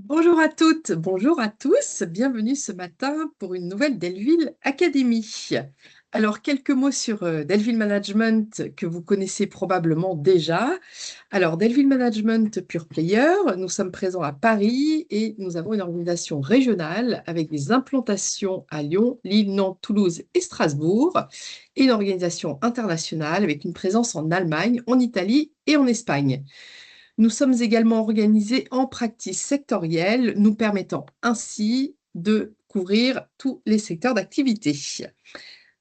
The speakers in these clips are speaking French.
Bonjour à toutes, bonjour à tous, bienvenue ce matin pour une nouvelle Delville Academy. Alors, quelques mots sur Delville Management que vous connaissez probablement déjà. Alors, Delville Management Pure Player, nous sommes présents à Paris et nous avons une organisation régionale avec des implantations à Lyon, Lille, Nantes, Toulouse et Strasbourg, et une organisation internationale avec une présence en Allemagne, en Italie et en Espagne. Nous sommes également organisés en practice sectorielle, nous permettant ainsi de couvrir tous les secteurs d'activité.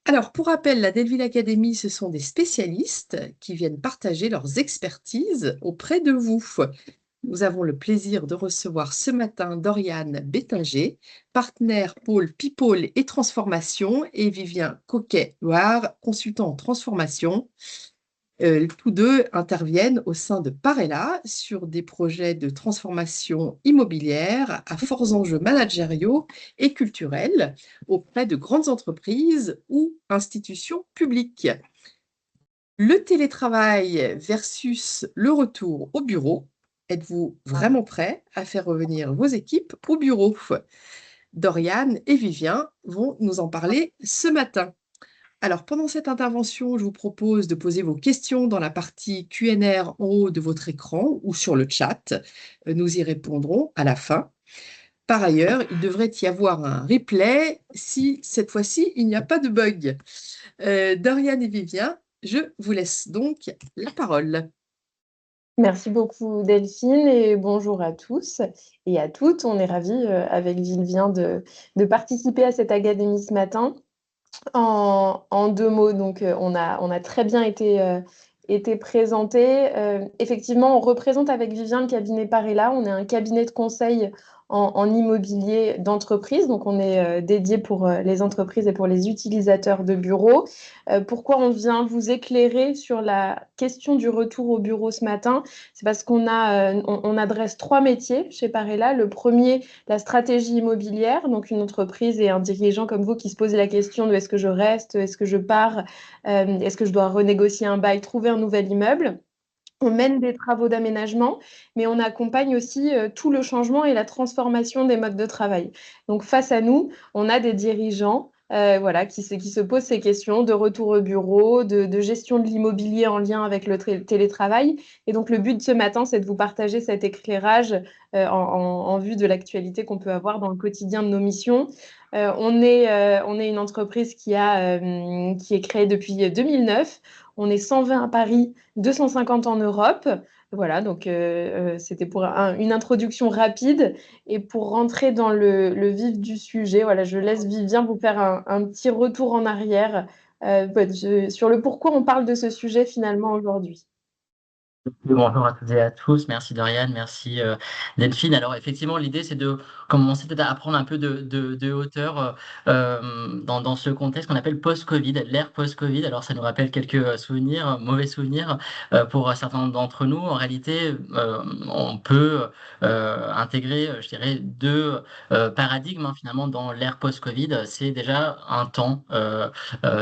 Alors, pour rappel, la Delville Academy, ce sont des spécialistes qui viennent partager leurs expertises auprès de vous. Nous avons le plaisir de recevoir ce matin Doriane Bétinger, partenaire pôle People et Transformation, et Vivien Coquet-Loire, consultant en transformation. Tous deux interviennent au sein de Parella sur des projets de transformation immobilière à forts enjeux managériaux et culturels auprès de grandes entreprises ou institutions publiques. Le télétravail versus le retour au bureau. Êtes-vous vraiment prêt à faire revenir vos équipes au bureau? Doriane et Vivien vont nous en parler ce matin. Alors, pendant cette intervention, je vous propose de poser vos questions dans la partie Q&R en haut de votre écran ou sur le chat. Nous y répondrons à la fin. Par ailleurs, il devrait y avoir un replay si cette fois-ci il n'y a pas de bug. Doriane et Vivien, je vous laisse donc la parole. Merci beaucoup Delphine et bonjour à tous et à toutes. On est ravis avec Vivien de participer à cette académie ce matin. En deux mots, donc on a très bien été présenté. Effectivement, on représente avec Vivien le cabinet Parella. On est un cabinet de conseil en immobilier d'entreprise. Donc on est dédié pour les entreprises et pour les utilisateurs de bureaux. Pourquoi on vient vous éclairer sur la question du retour au bureau ce matin? C'est parce on adresse trois métiers chez Parella. Le premier, la stratégie immobilière, donc une entreprise et un dirigeant comme vous qui se pose la question de est-ce que je reste, est-ce que je pars, est-ce que je dois renégocier un bail, trouver un nouvel immeuble. On mène des travaux d'aménagement, mais on accompagne aussi tout le changement et la transformation des modes de travail. Donc face à nous, on a des dirigeants voilà, qui se posent ces questions de retour au bureau, de gestion de l'immobilier en lien avec le télétravail. Et donc le but de ce matin, c'est de vous partager cet éclairage en vue de l'actualité qu'on peut avoir dans le quotidien de nos missions. On est une entreprise qui est créée depuis 2009. On est 120 à Paris, 250 en Europe. Voilà, donc c'était pour une introduction rapide. Et pour rentrer dans le vif du sujet, voilà, je laisse Vivien vous faire un petit retour en arrière sur le pourquoi on parle de ce sujet finalement aujourd'hui. Bonjour à toutes et à tous, merci Doriane, merci Delphine. Alors effectivement, l'idée c'est de commencer peut-être à prendre un peu de hauteur dans ce contexte qu'on appelle post-Covid, l'ère post-Covid. Alors ça nous rappelle quelques souvenirs, mauvais souvenirs pour certains d'entre nous. En réalité, on peut intégrer, je dirais, deux paradigmes hein, finalement dans l'ère post-Covid. C'est déjà un temps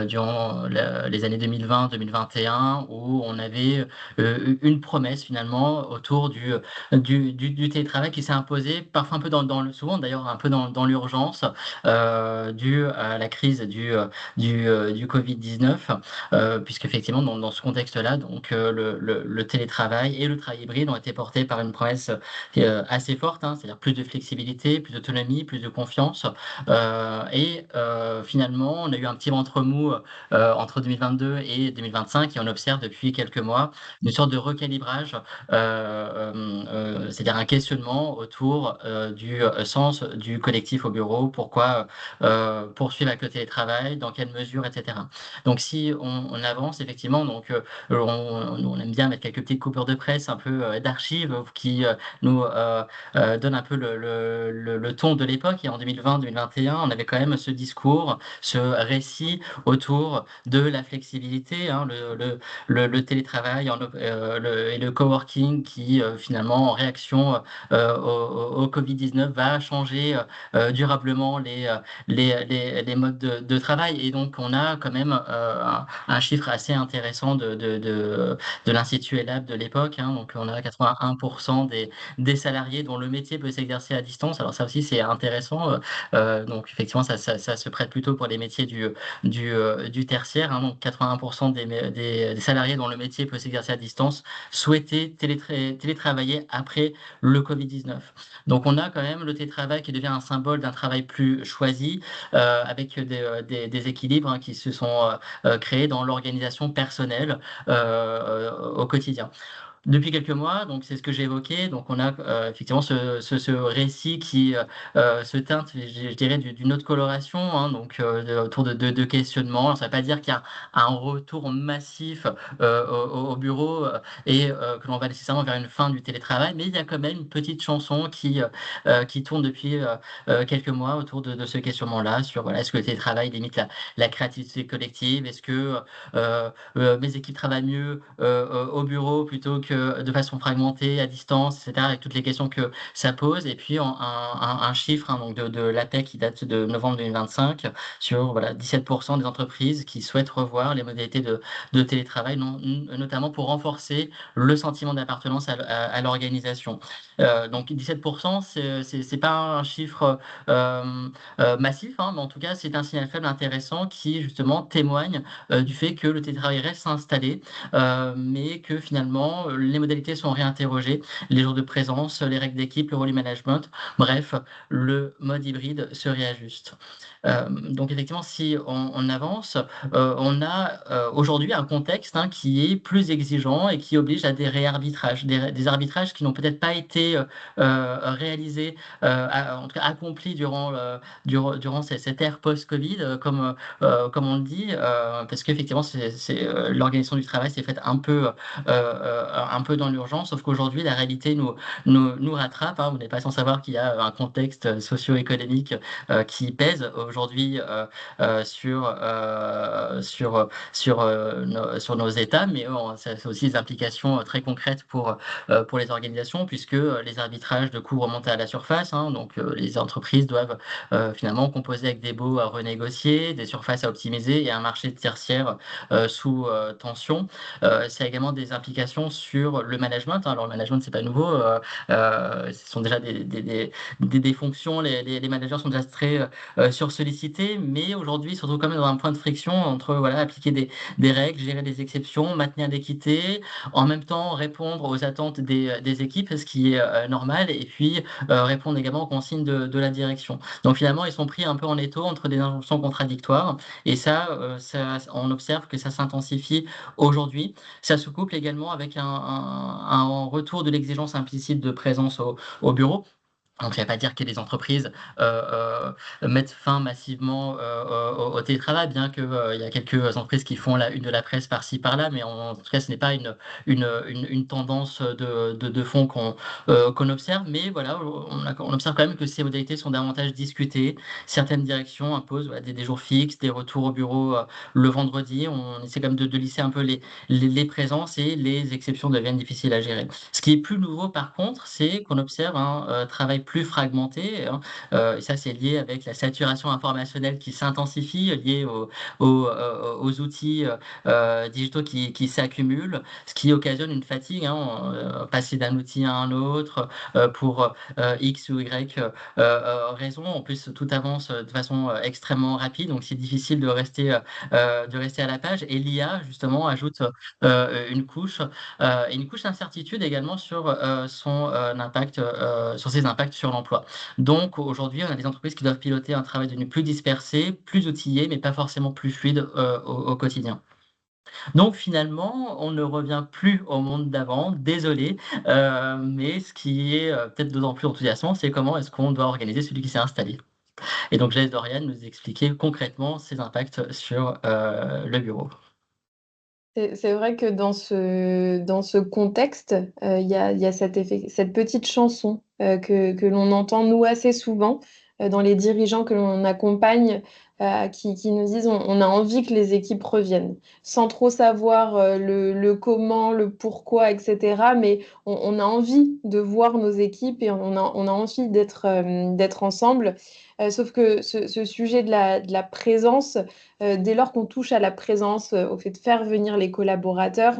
durant les années 2020-2021 où on avait une promesse finalement autour du télétravail qui s'est imposé parfois un peu souvent d'ailleurs un peu dans l'urgence due à la crise du Covid-19 puisqu'effectivement dans ce contexte-là donc le télétravail et le travail hybride ont été portés par une promesse assez forte, hein, c'est-à-dire plus de flexibilité, plus d'autonomie, plus de confiance finalement on a eu un petit ventre mou entre 2022 et 2025 et on observe depuis quelques mois une sorte de recalibrage, c'est-à-dire un questionnement autour du sens du collectif au bureau, pourquoi poursuivre avec le télétravail, dans quelle mesure, etc. Donc si on avance effectivement, donc on aime bien mettre quelques petites coupures de presse, un peu d'archives qui nous donnent un peu le ton de l'époque. Et en 2020-2021, on avait quand même ce discours, ce récit autour de la flexibilité, hein, le télétravail et le coworking qui finalement en réaction au Covid-19 va pas changer durablement les modes de travail. Et donc, on a quand même un chiffre assez intéressant de l'Institut ELAB de l'époque. Donc, on a 81% des salariés dont le métier peut s'exercer à distance. Alors, ça aussi, c'est intéressant. Donc, effectivement, ça se prête plutôt pour les métiers du tertiaire. Donc, 81% des salariés dont le métier peut s'exercer à distance souhaitaient télétravailler après le Covid-19. Donc, on a quand même le télétravail qui devient un symbole d'un travail plus choisi, avec des équilibres qui se sont créés dans l'organisation personnelle au quotidien. Depuis quelques mois, donc c'est ce que j'ai évoqué, donc on a effectivement ce récit qui se teinte, je dirais, d'une autre coloration, donc autour de questionnements. Alors, ça ne veut pas dire qu'il y a un retour massif au bureau et que l'on va nécessairement vers une fin du télétravail, mais il y a quand même une petite chanson qui tourne depuis quelques mois autour de ce questionnement-là sur voilà, est-ce que le télétravail limite la créativité collective, est-ce que mes équipes travaillent mieux au bureau plutôt que de façon fragmentée, à distance, etc., avec toutes les questions que ça pose. Et puis un chiffre donc de l'APEC qui date de novembre 2025 sur voilà, 17% des entreprises qui souhaitent revoir les modalités de télétravail, notamment pour renforcer le sentiment d'appartenance à l'organisation. Donc 17%, c'est pas un chiffre massif, mais en tout cas, c'est un signal faible intéressant qui justement témoigne du fait que le télétravail reste installé, mais que finalement les modalités sont réinterrogées, les jours de présence, les règles d'équipe, le rôle du management, bref, le mode hybride se réajuste. Donc effectivement, si on avance, on a aujourd'hui un contexte qui est plus exigeant et qui oblige à des réarbitrages, des arbitrages qui n'ont peut-être pas été réalisés, en tout cas accomplis durant cette ère post-Covid, comme on le dit, parce qu'effectivement, l'organisation du travail s'est faite un peu dans l'urgence, sauf qu'aujourd'hui, la réalité nous rattrape. Vous n'êtes pas sans savoir qu'il y a un contexte socio-économique qui pèse aujourd'hui sur nos États, mais ça a aussi des implications très concrètes pour les organisations, puisque les arbitrages de coûts remontent à la surface. Donc, les entreprises doivent finalement composer avec des baux à renégocier, des surfaces à optimiser et un marché tertiaire sous tension. Ça a également des implications sur le management. Alors, le management, c'est pas nouveau. Ce sont déjà des fonctions. Les managers sont déjà très sursollicités, mais aujourd'hui, ils se retrouvent quand même dans un point de friction entre appliquer des règles, gérer des exceptions, maintenir l'équité, en même temps répondre aux attentes des équipes, ce qui est normal, et puis répondre également aux consignes de la direction. Donc finalement, ils sont pris un peu en étau entre des injonctions contradictoires, et ça, on observe que ça s'intensifie aujourd'hui. Ça se couple également avec un retour de l'exigence implicite de présence au bureau. Donc, ça ne veut pas dire que les entreprises mettent fin massivement au télétravail, bien qu'il y a quelques entreprises qui font la une de la presse par-ci, par-là, mais en tout cas, ce n'est pas une tendance de fond qu'on observe. Mais voilà, on observe quand même que ces modalités sont davantage discutées. Certaines directions imposent des jours fixes, des retours au bureau le vendredi. On essaie quand même de lisser un peu les présences, et les exceptions deviennent difficiles à gérer. Ce qui est plus nouveau, par contre, c'est qu'on observe un travail plus fragmenté. Et ça, c'est lié avec la saturation informationnelle qui s'intensifie, liée aux outils digitaux qui s'accumulent, ce qui occasionne une fatigue. Passer d'un outil à un autre pour X ou Y raison. En plus, tout avance de façon extrêmement rapide, donc c'est difficile de rester à la page. Et l'IA, justement, ajoute une couche d'incertitude également sur sur ses impacts sur l'emploi. Donc aujourd'hui, on a des entreprises qui doivent piloter un travail devenu plus dispersé, plus outillé, mais pas forcément plus fluide au quotidien. Donc finalement, on ne revient plus au monde d'avant, désolé, mais ce qui est peut-être d'autant plus enthousiasmant, c'est comment est-ce qu'on doit organiser celui qui s'est installé. Et donc je laisse Dorian nous expliquer concrètement ses impacts sur le bureau. C'est vrai que dans ce contexte, il y a cette petite chanson que l'on entend, nous, assez souvent, dans les dirigeants que l'on accompagne qui nous disent on a envie que les équipes reviennent, sans trop savoir le comment, le pourquoi, etc. Mais on a envie de voir nos équipes et on a envie d'être ensemble. Sauf que ce sujet de la présence, dès lors qu'on touche à la présence, au fait de faire venir les collaborateurs,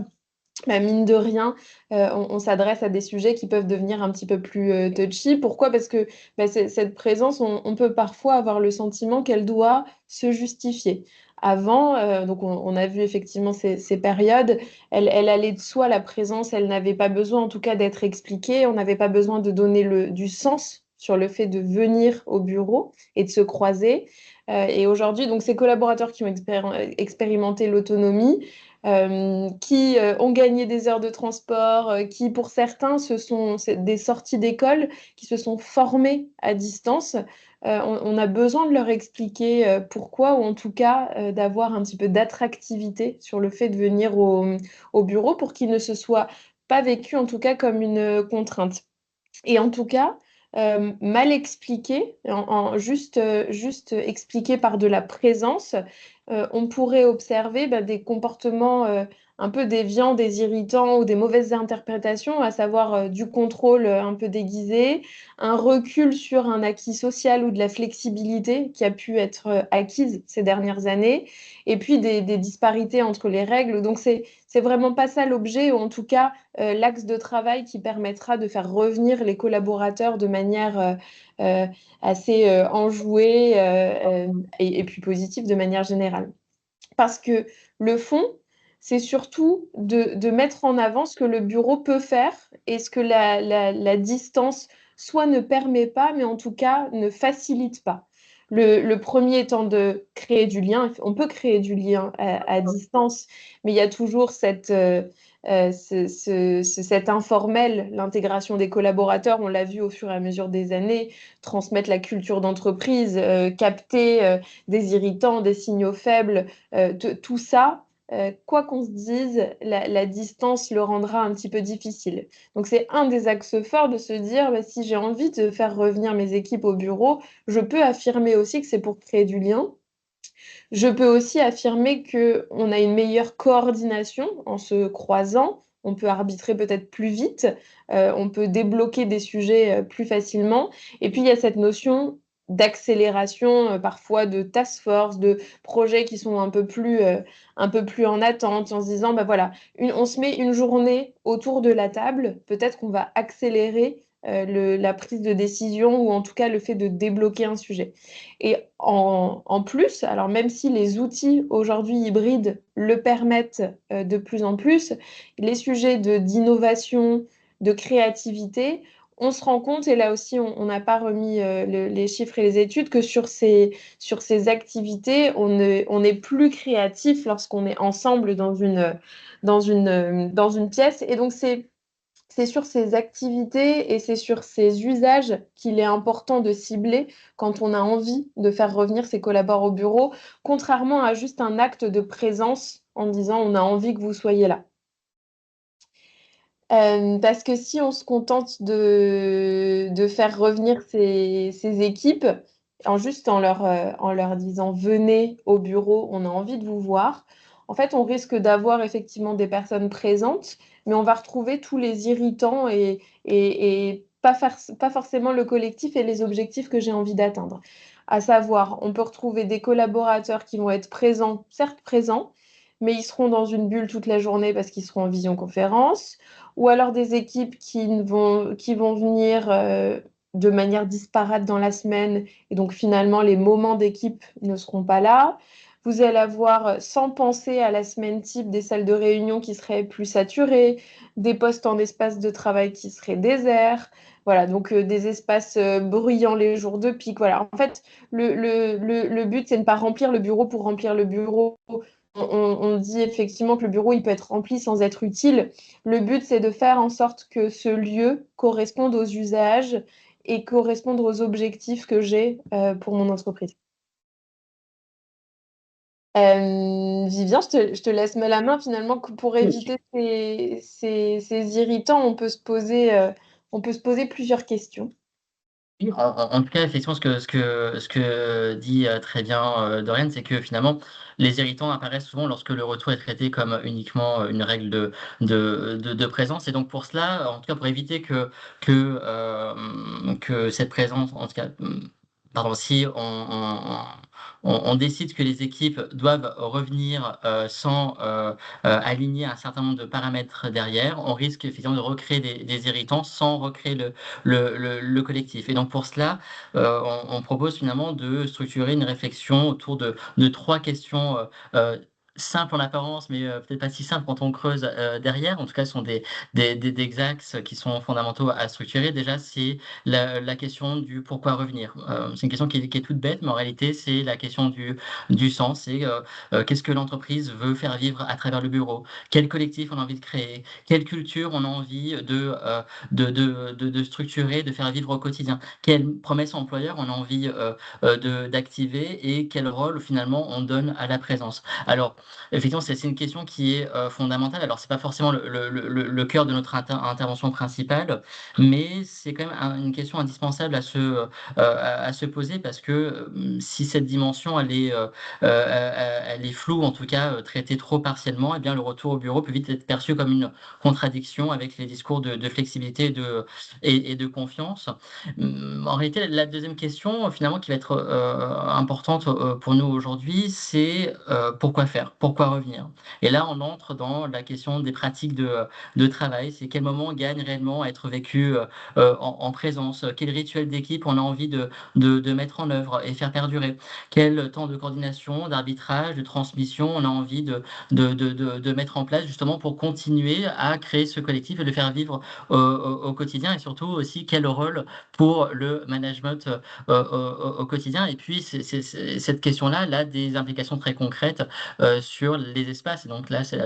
bah, mine de rien, on s'adresse à des sujets qui peuvent devenir un petit peu plus touchy. Pourquoi? Parce que bah, cette présence, on peut parfois avoir le sentiment qu'elle doit se justifier. Avant, donc on a vu effectivement ces périodes, elle allait de soi, la présence, elle n'avait pas besoin en tout cas d'être expliquée, on n'avait pas besoin de donner du sens sur le fait de venir au bureau et de se croiser. Et aujourd'hui, donc ces collaborateurs qui ont expérimenté l'autonomie, qui ont gagné des heures de transport, qui pour certains c'est des sorties d'école, qui se sont formés à distance. On a besoin de leur expliquer pourquoi, ou en tout cas d'avoir un petit peu d'attractivité sur le fait de venir au bureau pour qu'ils ne se soient pas vécus en tout cas comme une contrainte. Et en tout cas, mal expliqué, juste expliqué par de la présence, on pourrait observer bah, des comportements un peu déviants, des irritants ou des mauvaises interprétations, à savoir du contrôle un peu déguisé, un recul sur un acquis social ou de la flexibilité qui a pu être acquise ces dernières années, et puis des disparités entre les règles. Donc c'est vraiment pas ça l'objet, ou en tout cas l'axe de travail qui permettra de faire revenir les collaborateurs de manière assez enjouée et puis positive de manière générale. Parce que le fond, c'est surtout de mettre en avant ce que le bureau peut faire et ce que la distance soit ne permet pas, mais en tout cas ne facilite pas. Le premier étant de créer du lien. On peut créer du lien à distance, mais il y a toujours cet informel, l'intégration des collaborateurs, on l'a vu au fur et à mesure des années, transmettre la culture d'entreprise, capter des irritants, des signaux faibles, tout ça, quoi qu'on se dise, la distance le rendra un petit peu difficile. Donc c'est un des axes forts de se dire, bah, si j'ai envie de faire revenir mes équipes au bureau, je peux affirmer aussi que c'est pour créer du lien. Je peux aussi affirmer qu'on a une meilleure coordination en se croisant. On peut arbitrer peut-être plus vite, on peut débloquer des sujets plus facilement. Et puis, il y a cette notion d'accélération, parfois de task force, de projets qui sont un peu plus en attente, en se disant, bah voilà, on se met une journée autour de la table, peut-être qu'on va accélérer la prise de décision ou en tout cas le fait de débloquer un sujet. Et en plus, alors même si les outils aujourd'hui hybrides le permettent de plus en plus, les sujets d'innovation, de créativité, on se rend compte, et là aussi on n'a pas remis les chiffres et les études, que sur ces activités, on est plus créatif lorsqu'on est ensemble dans une pièce. Et donc c'est sur ces activités et c'est sur ces usages qu'il est important de cibler quand on a envie de faire revenir ses collaborateurs au bureau, contrairement à juste un acte de présence en disant on a envie que vous soyez là. Parce que si on se contente de faire revenir ces équipes, en leur disant venez au bureau, on a envie de vous voir, en fait, on risque d'avoir effectivement des personnes présentes, mais on va retrouver tous les irritants et pas forcément le collectif et les objectifs que j'ai envie d'atteindre. À savoir, on peut retrouver des collaborateurs qui vont être présents, certes présents, mais ils seront dans une bulle toute la journée parce qu'ils seront en visioconférence, ou alors des équipes qui vont venir de manière disparate dans la semaine, et donc finalement les moments d'équipe ne seront pas là. Vous allez avoir, sans penser à la semaine type, des salles de réunion qui seraient plus saturées, des postes en espace de travail qui seraient déserts, voilà, donc des espaces bruyants les jours de pic. Voilà. En fait, le but, c'est de ne pas remplir le bureau pour remplir le bureau. On dit effectivement que le bureau, il peut être rempli sans être utile. Le but, c'est de faire en sorte que ce lieu corresponde aux usages et corresponde aux objectifs que j'ai pour mon entreprise. Vivien, je te laisse la main finalement pour éviter ces irritants, on peut se poser plusieurs questions. Oui, en tout cas, effectivement, ce que dit très bien Dorian, c'est que finalement, les irritants apparaissent souvent lorsque le retour est traité comme uniquement une règle de présence. Et donc, pour cela, en tout cas, pour éviter que cette présence, en tout cas, pardon, si on décide que les équipes doivent revenir sans aligner un certain nombre de paramètres derrière, on risque effectivement de recréer des irritants sans recréer le collectif. Et donc pour cela, on propose finalement de structurer une réflexion autour de trois questions simples en apparence, mais peut-être pas si simples quand on creuse derrière. En tout cas, ce sont des axes qui sont fondamentaux à structurer. Déjà, c'est la question du pourquoi revenir. C'est une question qui est toute bête, mais en réalité, c'est la question du sens. C'est qu'est-ce que l'entreprise veut faire vivre à travers le bureau? Quel collectif on a envie de créer? Quelle culture on a envie de structurer, de faire vivre au quotidien. Quelles promesses employeurs on a envie d'activer et quel rôle finalement on donne à la présence. Alors, effectivement, c'est une question qui est fondamentale. Alors, c'est pas forcément le cœur de notre intervention principale, mais c'est quand même une question indispensable à se poser parce que si cette dimension elle est floue, en tout cas traitée trop partiellement, eh bien le retour au bureau peut vite être perçu comme une contradiction avec les discours de flexibilité et de confiance. En réalité, la deuxième question, finalement, qui va être importante pour nous aujourd'hui, c'est pourquoi faire, pourquoi revenir. Et là, on entre dans la question des pratiques de travail. C'est quel moment gagne réellement à être vécu en présence, quel rituel d'équipe on a envie de mettre en œuvre et faire perdurer, quel temps de coordination, d'arbitrage, de transmission on a envie de mettre en place justement pour continuer à créer ce collectif et le faire vivre au quotidien et surtout aussi quel rôle pour le management au quotidien. Et puis cette question-là elle a des implications très concrètes sur les espaces. Et donc là, c'est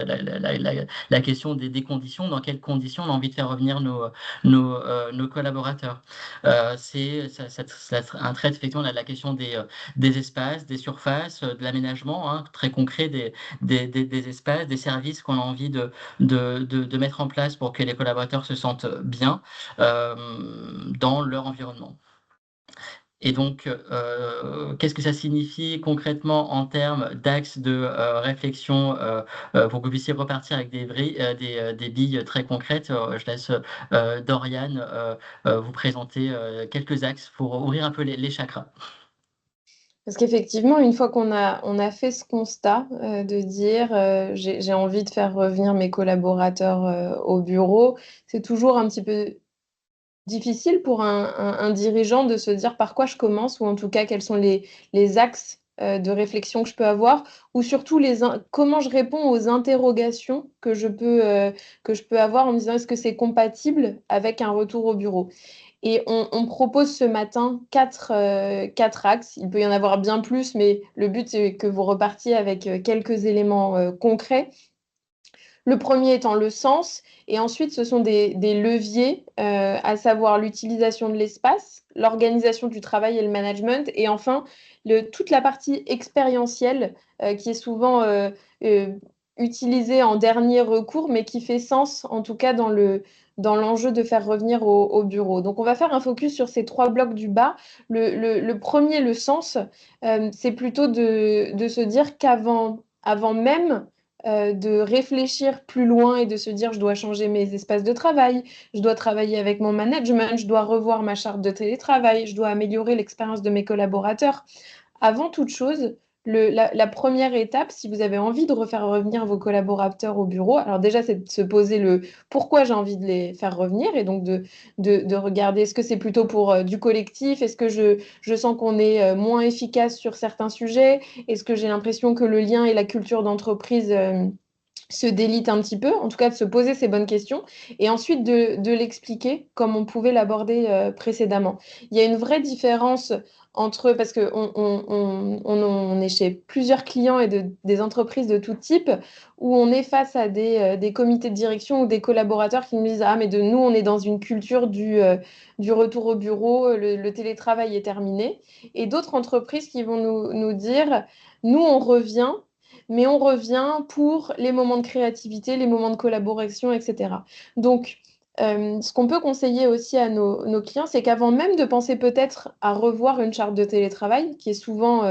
la question des conditions, dans quelles conditions on a envie de faire revenir nos collaborateurs. Ça un trait effectivement la question des espaces, des surfaces, de l'aménagement hein, très concret des espaces, des services qu'on a envie de mettre en place pour que les collaborateurs se sentent bien dans leur environnement. Et donc, qu'est-ce que ça signifie concrètement en termes d'axes de réflexion pour que vous puissiez repartir avec des billes très concrètes? Je laisse Dorian vous présenter quelques axes pour ouvrir un peu les chakras. Parce qu'effectivement, une fois qu'on a fait ce constat de dire j'ai envie de faire revenir mes collaborateurs au bureau, c'est toujours un petit peu difficile pour un dirigeant de se dire par quoi je commence ou en tout cas quels sont les axes de réflexion que je peux avoir ou surtout comment je réponds aux interrogations que je peux avoir en me disant est-ce que c'est compatible avec un retour au bureau. Et on propose ce matin quatre axes. Il peut y en avoir bien plus, mais le but, c'est que vous repartiez avec quelques éléments concrets. Le premier étant le sens, et ensuite ce sont des leviers, à savoir l'utilisation de l'espace, l'organisation du travail et le management, et enfin toute la partie expérientielle qui est souvent utilisée en dernier recours, mais qui fait sens en tout cas dans l'enjeu de faire revenir au bureau. Donc on va faire un focus sur ces trois blocs du bas. Le premier, le sens, c'est plutôt de se dire avant même de réfléchir plus loin et de se dire je dois changer mes espaces de travail, je dois travailler avec mon management, je dois revoir ma charte de télétravail, je dois améliorer l'expérience de mes collaborateurs. Avant toute chose, la première étape, si vous avez envie de refaire revenir vos collaborateurs au bureau, alors déjà, c'est de se poser le pourquoi j'ai envie de les faire revenir et donc de regarder est-ce que c'est plutôt pour du collectif, est-ce que je sens qu'on est moins efficace sur certains sujets, est-ce que j'ai l'impression que le lien et la culture d'entreprise se délite un petit peu, en tout cas de se poser ces bonnes questions, et ensuite de l'expliquer comme on pouvait l'aborder précédemment. Il y a une vraie différence entre, parce qu'on est chez plusieurs clients et des entreprises de tout type, où on est face à des comités de direction ou des collaborateurs qui nous disent ah mais nous on est dans une culture du retour au bureau, le télétravail est terminé, et d'autres entreprises qui vont nous dire nous on revient mais on revient pour les moments de créativité, les moments de collaboration, etc. Donc, ce qu'on peut conseiller aussi à nos clients, c'est qu'avant même de penser peut-être à revoir une charte de télétravail, qui est souvent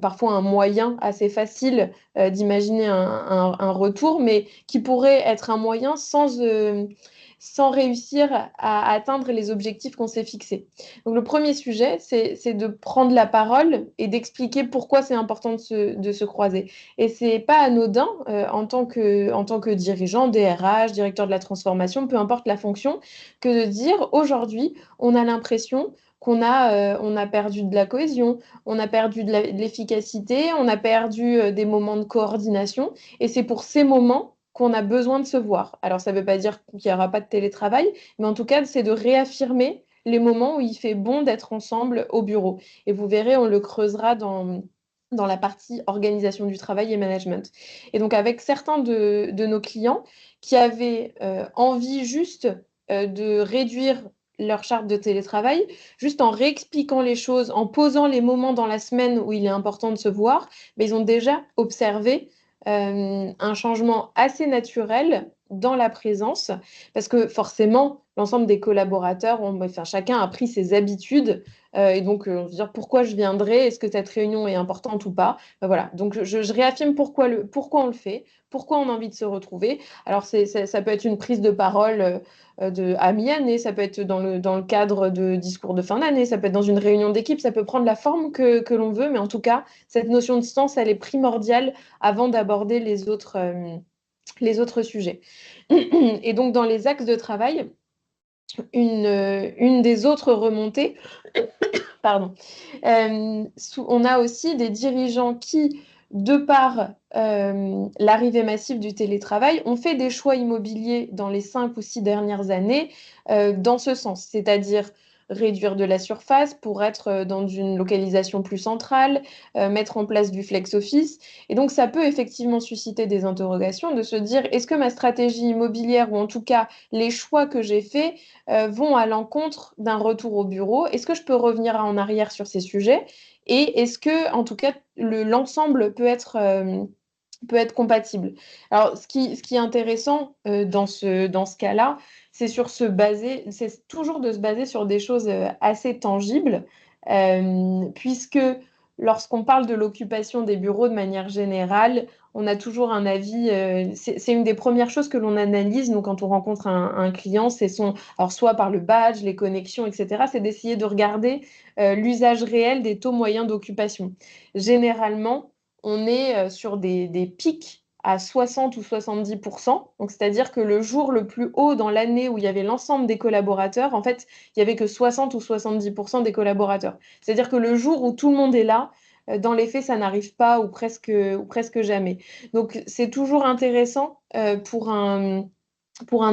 parfois un moyen assez facile d'imaginer un retour, mais qui pourrait être un moyen sans réussir à atteindre les objectifs qu'on s'est fixés. Donc le premier sujet, c'est de prendre la parole et d'expliquer pourquoi c'est important de se croiser. Et c'est pas anodin en tant que dirigeant, DRH, directeur de la transformation, peu importe la fonction, que de dire aujourd'hui, on a l'impression on a perdu de la cohésion, on a perdu de l'efficacité, on a perdu des moments de coordination. Et c'est pour ces moments qu'on a besoin de se voir. Alors, ça ne veut pas dire qu'il n'y aura pas de télétravail, mais en tout cas, c'est de réaffirmer les moments où il fait bon d'être ensemble au bureau. Et vous verrez, on le creusera dans la partie organisation du travail et management. Et donc, avec certains de nos clients qui avaient envie juste de réduire leur charte de télétravail, juste en réexpliquant les choses, en posant les moments dans la semaine où il est important de se voir, mais ils ont déjà observé un changement assez naturel dans la présence, parce que forcément, l'ensemble des collaborateurs, enfin, chacun a pris ses habitudes, et donc on se dit pourquoi je viendrai, est-ce que cette réunion est importante ou pas. Ben voilà, donc je réaffirme pourquoi on le fait, pourquoi on a envie de se retrouver. Alors ça peut être une prise de parole à mi-année, ça peut être dans le cadre de discours de fin d'année, ça peut être dans une réunion d'équipe, ça peut prendre la forme que l'on veut, mais en tout cas, cette notion de sens, elle est primordiale avant d'aborder les autres sujets. Et donc, dans les axes de travail, une des autres remontées, pardon, on a aussi des dirigeants qui, de par l'arrivée massive du télétravail, ont fait des choix immobiliers dans les 5 ou 6 dernières années dans ce sens, c'est-à-dire réduire de la surface pour être dans une localisation plus centrale, mettre en place du flex office. Et donc, ça peut effectivement susciter des interrogations de se dire, est-ce que ma stratégie immobilière, ou en tout cas les choix que j'ai faits, vont à l'encontre d'un retour au bureau? Est-ce que je peux revenir en arrière sur ces sujets? Et est-ce que, en tout cas, l'ensemble peut être compatible. Alors, ce qui est intéressant dans ce cas-là, c'est toujours de se baser sur des choses assez tangibles, puisque lorsqu'on parle de l'occupation des bureaux de manière générale, on a toujours un avis. C'est une des premières choses que l'on analyse, nous, quand on rencontre un client, alors soit par le badge, les connexions, etc., c'est d'essayer de regarder l'usage réel des taux moyens d'occupation. Généralement, on est sur des pics à 60 ou 70%. Donc, c'est-à-dire que le jour le plus haut dans l'année où il y avait l'ensemble des collaborateurs, en fait, il n'y avait que 60 ou 70% des collaborateurs. C'est-à-dire que le jour où tout le monde est là, dans les faits, ça n'arrive pas ou presque jamais. Donc, c'est toujours intéressant pour un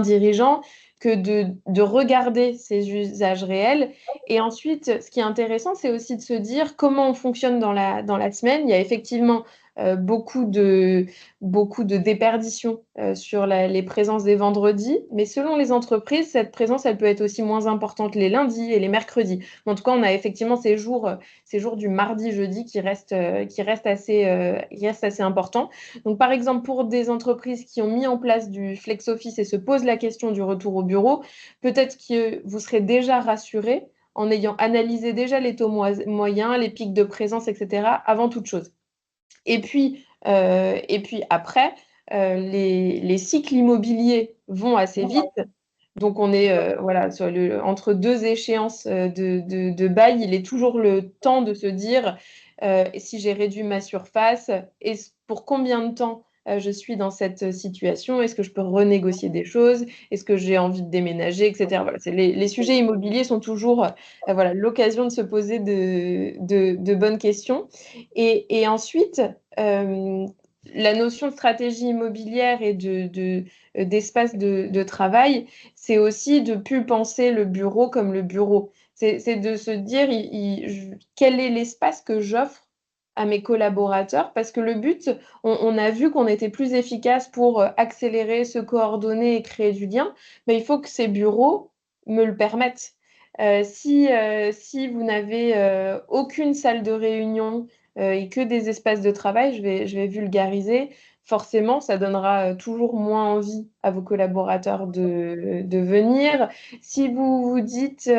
dirigeant que de regarder ses usages réels. Et ensuite, ce qui est intéressant, c'est aussi de se dire comment on fonctionne dans la semaine. Il y a effectivement euh, beaucoup de, beaucoup de déperditions sur les présences des vendredis, mais selon les entreprises, cette présence, elle peut être aussi moins importante les lundis et les mercredis. En tout cas, on a effectivement ces jours du mardi, jeudi qui restent assez importants. Donc, par exemple, pour des entreprises qui ont mis en place du flex office et se posent la question du retour au bureau, peut-être que vous serez déjà rassuré en ayant analysé déjà les taux moyens, les pics de présence, etc., avant toute chose. Et puis après, les cycles immobiliers vont assez vite. Donc, on est voilà, entre deux échéances de bail, il est toujours le temps de se dire si j'ai réduit ma surface, et pour combien de temps je suis dans cette situation, est-ce que je peux renégocier des choses, est-ce que j'ai envie de déménager, etc. Voilà, les sujets immobiliers sont toujours voilà, l'occasion de se poser de bonnes questions. Et ensuite, euh, la notion de stratégie immobilière et d'espace de travail, c'est aussi de plus penser le bureau comme le bureau. C'est de se dire quel est l'espace que j'offre à mes collaborateurs, parce que le but, on a vu qu'on était plus efficace pour accélérer, se coordonner et créer du lien, mais il faut que ces bureaux me le permettent. Si vous n'avez aucune salle de réunion et que des espaces de travail, je vais vulgariser, forcément, ça donnera toujours moins envie à vos collaborateurs de venir. Si vous vous dites,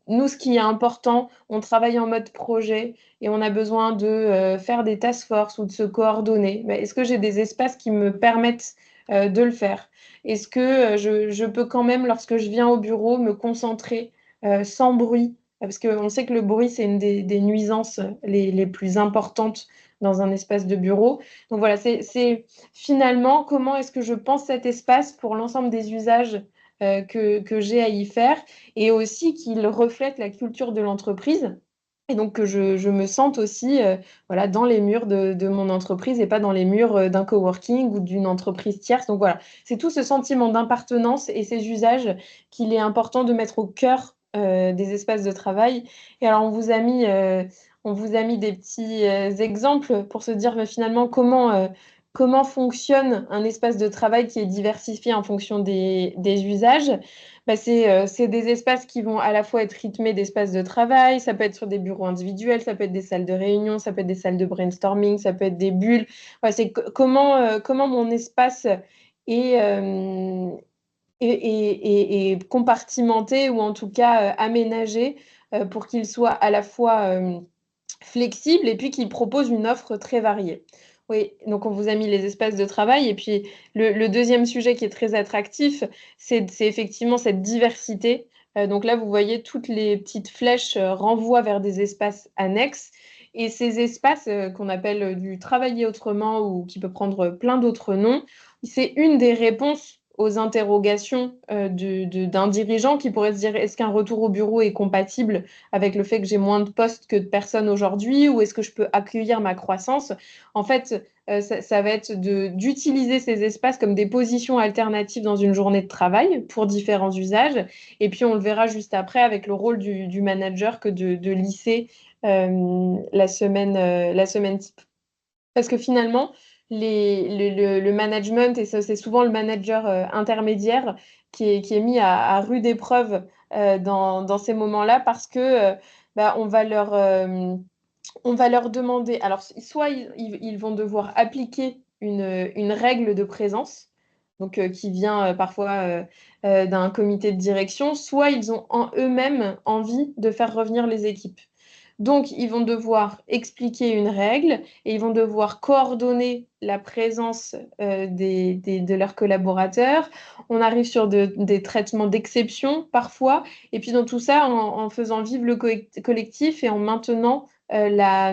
nous, ce qui est important, on travaille en mode projet et on a besoin de faire des task force ou de se coordonner, ben, est-ce que j'ai des espaces qui me permettent de le faire? Est-ce que je peux quand même, lorsque je viens au bureau, me concentrer sans bruit? Parce qu'on sait que le bruit, c'est une des nuisances les plus importantes dans un espace de bureau. Donc voilà, c'est finalement comment est-ce que je pense cet espace pour l'ensemble des usages que j'ai à y faire et aussi qu'il reflète la culture de l'entreprise. Et donc que je me sente aussi voilà, dans les murs de mon entreprise et pas dans les murs d'un coworking ou d'une entreprise tierce. Donc voilà, c'est tout ce sentiment d'appartenance et ces usages qu'il est important de mettre au cœur des espaces de travail. Et alors, on vous a mis des petits exemples pour se dire finalement comment fonctionne un espace de travail qui est diversifié en fonction des usages. Bah, c'est des espaces qui vont à la fois être rythmés d'espaces de travail, ça peut être sur des bureaux individuels, ça peut être des salles de réunion, ça peut être des salles de brainstorming, ça peut être des bulles. Voilà, c'est comment mon espace est, est compartimenté ou en tout cas aménagé pour qu'il soit à la fois flexible et puis qu'il propose une offre très variée. Oui, donc on vous a mis les espaces de travail et puis le deuxième sujet qui est très attractif, c'est effectivement cette diversité. Donc là, vous voyez, toutes les petites flèches renvoient vers des espaces annexes. Et ces espaces qu'on appelle du travailler autrement ou qui peut prendre plein d'autres noms, c'est une des réponses aux interrogations d'un dirigeant qui pourrait se dire est-ce qu'un retour au bureau est compatible avec le fait que j'ai moins de postes que de personnes aujourd'hui ou est-ce que je peux accueillir ma croissance? En fait, ça va être d'utiliser ces espaces comme des positions alternatives dans une journée de travail pour différents usages. Et puis, on le verra juste après avec le rôle du manager que de lisser la semaine type. Parce que finalement, le management, et ça, c'est souvent le manager intermédiaire qui est mis à rude épreuve dans ces moments-là parce que bah, on va leur demander, alors soit ils vont devoir appliquer une règle de présence, donc qui vient parfois d'un comité de direction, soit ils ont en eux-mêmes envie de faire revenir les équipes. Donc, ils vont devoir expliquer une règle et ils vont devoir coordonner la présence de leurs collaborateurs. On arrive sur des traitements d'exception parfois, et puis dans tout ça, en faisant vivre le collectif et en maintenant la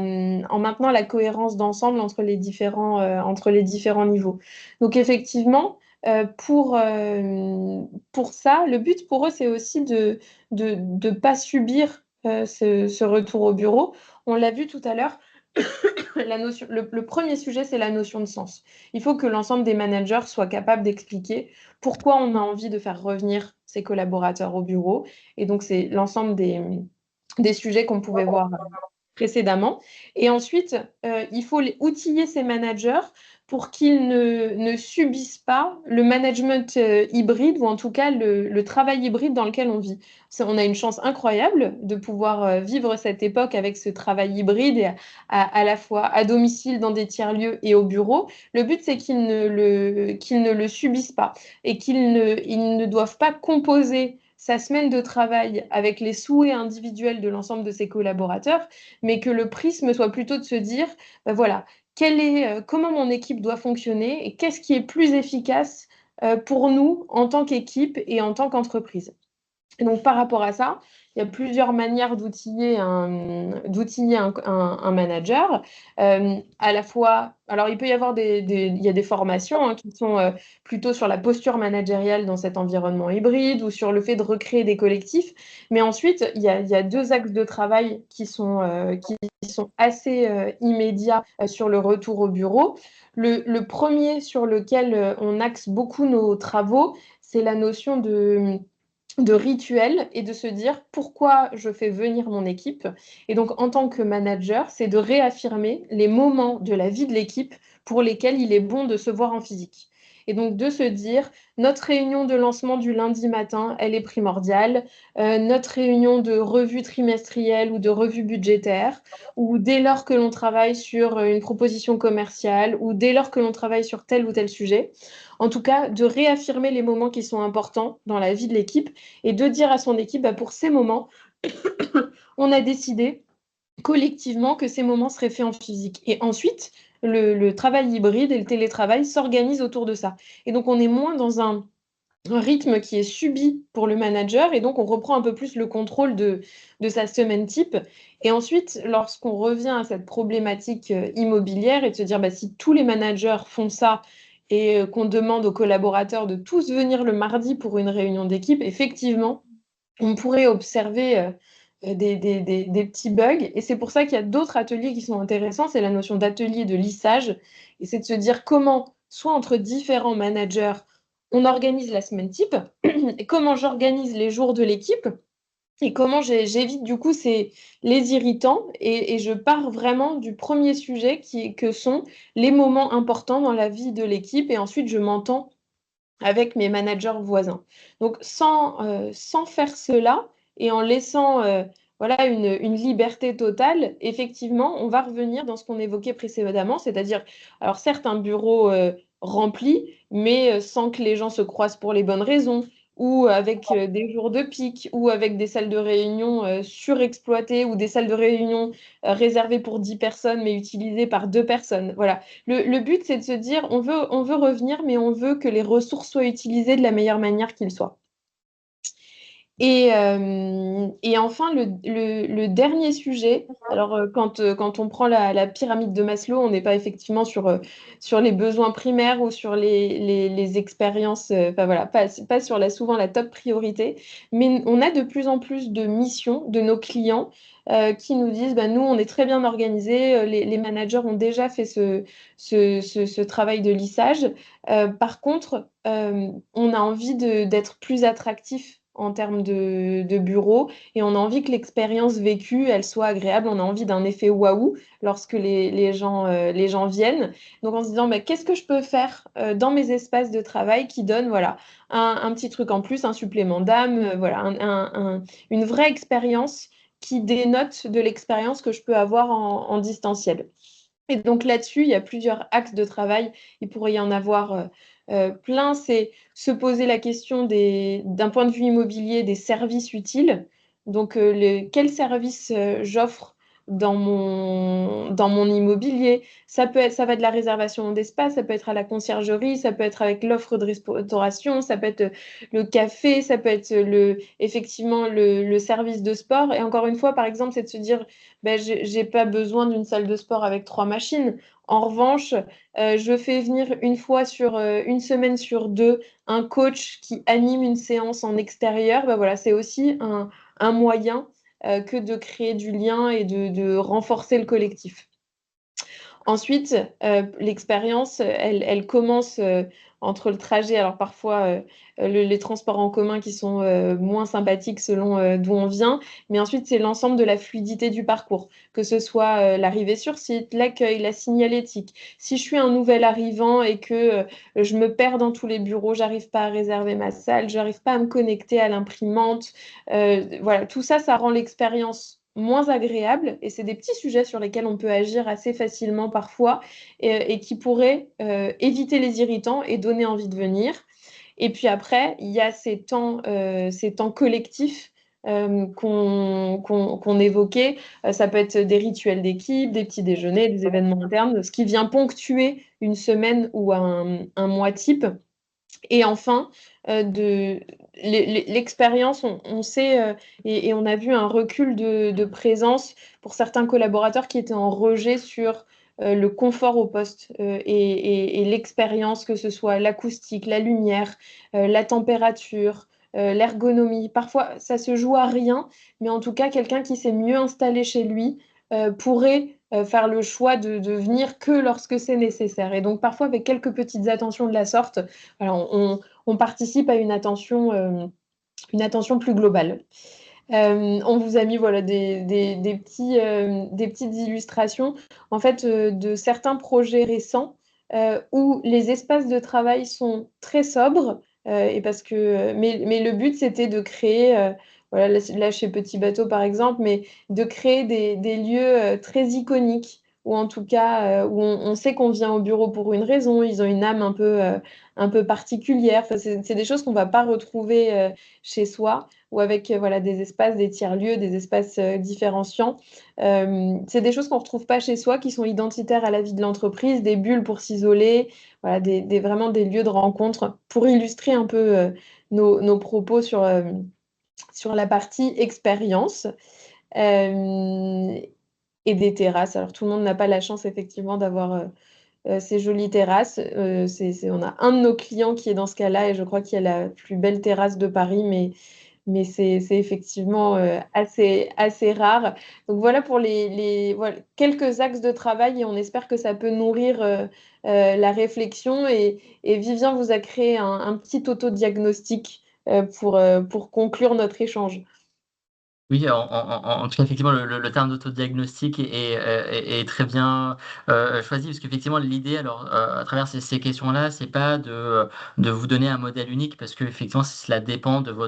cohérence d'ensemble entre entre les différents niveaux. Donc, effectivement, pour ça, le but pour eux, c'est aussi de ne pas subir ce retour au bureau. On l'a vu tout à l'heure, le premier sujet, c'est la notion de sens. Il faut que l'ensemble des managers soient capables d'expliquer pourquoi on a envie de faire revenir ses collaborateurs au bureau. Et donc, c'est l'ensemble des sujets qu'on pouvait voir précédemment. Et ensuite, il faut outiller ces managers pour qu'ils ne subissent pas le management hybride ou en tout cas le travail hybride dans lequel on vit. On a une chance incroyable de pouvoir vivre cette époque avec ce travail hybride et à la fois à domicile, dans des tiers-lieux et au bureau. Le but, c'est qu'ils ne le subissent pas et ils ne doivent pas composer sa semaine de travail avec les souhaits individuels de l'ensemble de ses collaborateurs, mais que le prisme soit plutôt de se dire, ben voilà, comment mon équipe doit fonctionner et qu'est-ce qui est plus efficace pour nous en tant qu'équipe et en tant qu'entreprise. Et donc, par rapport à ça, il y a plusieurs manières d'outiller un manager. À la fois, alors il peut y avoir il y a des formations qui sont plutôt sur la posture managériale dans cet environnement hybride ou sur le fait de recréer des collectifs. Mais ensuite, il y a deux axes de travail qui sont assez immédiats sur le retour au bureau. Le premier sur lequel on axe beaucoup nos travaux, c'est la notion de rituel et de se dire pourquoi je fais venir mon équipe. Et donc, en tant que manager, c'est de réaffirmer les moments de la vie de l'équipe pour lesquels il est bon de se voir en physique. Et donc de se dire, notre réunion de lancement du lundi matin, elle est primordiale. Notre réunion de revue trimestrielle ou de revue budgétaire, ou dès lors que l'on travaille sur une proposition commerciale, ou dès lors que l'on travaille sur tel ou tel sujet. En tout cas, de réaffirmer les moments qui sont importants dans la vie de l'équipe et de dire à son équipe, pour ces moments, on a décidé collectivement que ces moments seraient faits en physique. Et ensuite, le travail hybride et le télétravail s'organisent autour de ça. Et donc, on est moins dans un rythme qui est subi pour le manager et donc on reprend un peu plus le contrôle de sa semaine type. Et ensuite, lorsqu'on revient à cette problématique immobilière et de se dire si tous les managers font ça et qu'on demande aux collaborateurs de tous venir le mardi pour une réunion d'équipe, effectivement, on pourrait observer des petits bugs. Et c'est pour ça qu'il y a d'autres ateliers qui sont intéressants. C'est la notion d'atelier de lissage. Et c'est de se dire comment, soit entre différents managers, on organise la semaine type, et comment j'organise les jours de l'équipe, et comment j'évite du coup les irritants. Et je pars vraiment du premier sujet que sont les moments importants dans la vie de l'équipe. Et ensuite, je m'entends avec mes managers voisins. Donc, sans faire cela et en laissant voilà, une liberté totale, effectivement, on va revenir dans ce qu'on évoquait précédemment, c'est-à-dire, alors certes, un bureau rempli, mais sans que les gens se croisent pour les bonnes raisons, ou avec des jours de pic, ou avec des salles de réunion surexploitées, ou des salles de réunion réservées pour 10 personnes, mais utilisées par 2 personnes. Voilà. Le but, c'est de se dire, on veut revenir, mais on veut que les ressources soient utilisées de la meilleure manière qu'ils soient. Et enfin, le dernier sujet, alors quand on prend la pyramide de Maslow, on n'est pas effectivement sur les besoins primaires ou sur les expériences, enfin voilà, pas sur souvent la top priorité, mais on a de plus en plus de missions de nos clients qui nous disent, nous, on est très bien organisés, les managers ont déjà fait ce travail de lissage. Par contre, on a envie d'être plus attractif en termes de bureau et on a envie que l'expérience vécue, elle soit agréable. On a envie d'un effet waouh lorsque les gens viennent. Donc en se disant, qu'est-ce que je peux faire dans mes espaces de travail qui donne voilà, un petit truc en plus, un supplément d'âme, voilà, une vraie expérience qui dénote de l'expérience que je peux avoir en distanciel. Et donc là-dessus, il y a plusieurs axes de travail. Il pourrait y en avoir plein. C'est se poser la question d'un point de vue immobilier des services utiles. Donc, quels services j'offre dans mon immobilier? Ça va de la réservation d'espace, ça peut être à la conciergerie, ça peut être avec l'offre de restauration, ça peut être le café, ça peut être effectivement le service de sport. Et encore une fois, par exemple, c'est de se dire j'ai pas besoin d'une salle de sport avec 3 machines. En revanche, je fais venir une semaine sur 2 un coach qui anime une séance en extérieur. Voilà, c'est aussi un moyen que de créer du lien et de renforcer le collectif. Ensuite, l'expérience, elle commence entre le trajet. Alors parfois, les transports en commun qui sont moins sympathiques selon d'où on vient. Mais ensuite, c'est l'ensemble de la fluidité du parcours, que ce soit l'arrivée sur site, l'accueil, la signalétique. Si je suis un nouvel arrivant et que je me perds dans tous les bureaux, j'arrive pas à réserver ma salle, j'arrive pas à me connecter à l'imprimante. Voilà, tout ça, ça rend l'expérience moins agréable et c'est des petits sujets sur lesquels on peut agir assez facilement parfois et qui pourraient éviter les irritants et donner envie de venir. Et puis après, il y a ces temps collectifs qu'on évoquait. Ça peut être des rituels d'équipe, des petits déjeuners, des événements internes, ce qui vient ponctuer une semaine ou un mois type. Et enfin, l'expérience, on sait et on a vu un recul de présence pour certains collaborateurs qui étaient en rejet sur le confort au poste et l'expérience, que ce soit l'acoustique, la lumière, la température, l'ergonomie. Parfois, ça se joue à rien, mais en tout cas, quelqu'un qui s'est mieux installé chez lui pourrait faire le choix de venir que lorsque c'est nécessaire. Et donc, parfois, avec quelques petites attentions de la sorte, voilà, on participe à une attention plus globale. On vous a mis voilà, des petites illustrations en fait, de certains projets récents où les espaces de travail sont très sobres, mais le but, c'était de créer, voilà, là, chez Petit Bateau, par exemple, mais de créer des lieux très iconiques, ou en tout cas, où on sait qu'on vient au bureau pour une raison, ils ont une âme un peu particulière. Enfin, c'est des choses qu'on ne va pas retrouver chez soi, ou avec voilà, des espaces, des tiers-lieux, des espaces différenciants. C'est des choses qu'on ne retrouve pas chez soi, qui sont identitaires à la vie de l'entreprise, des bulles pour s'isoler, voilà, vraiment des lieux de rencontre. Pour illustrer un peu nos propos sur la partie expérience. Et des terrasses. Alors, tout le monde n'a pas la chance, effectivement, d'avoir ces jolies terrasses. On a un de nos clients qui est dans ce cas-là, et je crois qu'il y a la plus belle terrasse de Paris, mais c'est effectivement assez rare. Donc voilà pour voilà, quelques axes de travail, et on espère que ça peut nourrir la réflexion. Et Vivien vous a créé un petit autodiagnostic pour conclure notre échange. Oui, en tout cas, effectivement, le terme d'autodiagnostic est très bien choisi, parce qu'effectivement, l'idée, alors, à travers ces questions-là, c'est pas de vous donner un modèle unique, parce que effectivement, cela dépend de vos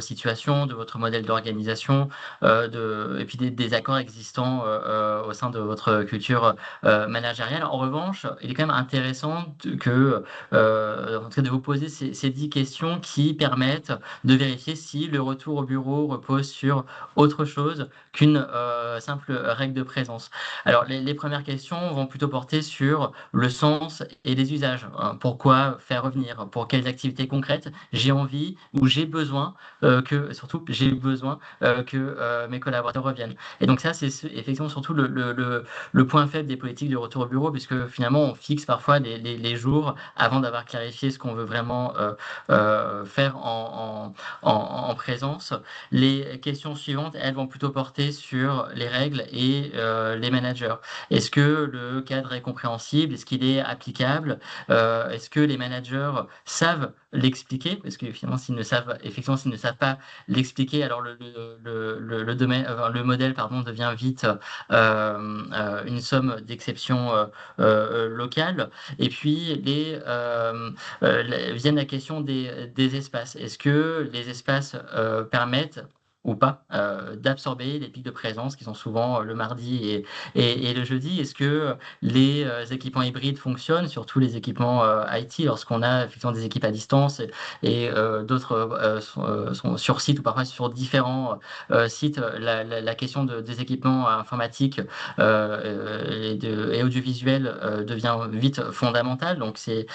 situations, de votre modèle d'organisation, et puis des accords existants au sein de votre culture managériale. En revanche, il est quand même intéressant en tout cas, de vous poser ces 10 questions qui permettent de vérifier si le retour au bureau repose sur autre chose qu'une simple règle de présence. Alors, les premières questions vont plutôt porter sur le sens et les usages. Pourquoi faire revenir? Pour quelles activités concrètes j'ai envie ou j'ai besoin surtout j'ai besoin que mes collaborateurs reviennent. Et donc ça, c'est effectivement surtout le point faible des politiques de retour au bureau, puisque finalement, on fixe parfois les jours avant d'avoir clarifié ce qu'on veut vraiment faire en présence. Les questions suivantes, elles vont plutôt porter sur les règles et les managers. Est-ce que le cadre est compréhensible? Est-ce qu'il est applicable? Est-ce que les managers savent l'expliquer? Parce que finalement, effectivement, s'ils ne savent pas l'expliquer, alors le modèle, pardon, devient vite une somme d'exceptions locales. Et puis, viennent la question des espaces. Est-ce que les espaces permettent ou pas d'absorber les pics de présence qui sont souvent le mardi et le jeudi? Est-ce que les équipements hybrides fonctionnent, surtout les équipements IT, lorsqu'on a effectivement des équipes à distance et d'autres sont sur site ou parfois sur différents sites? La question des équipements informatiques et audiovisuels devient vite fondamentale. Donc c'est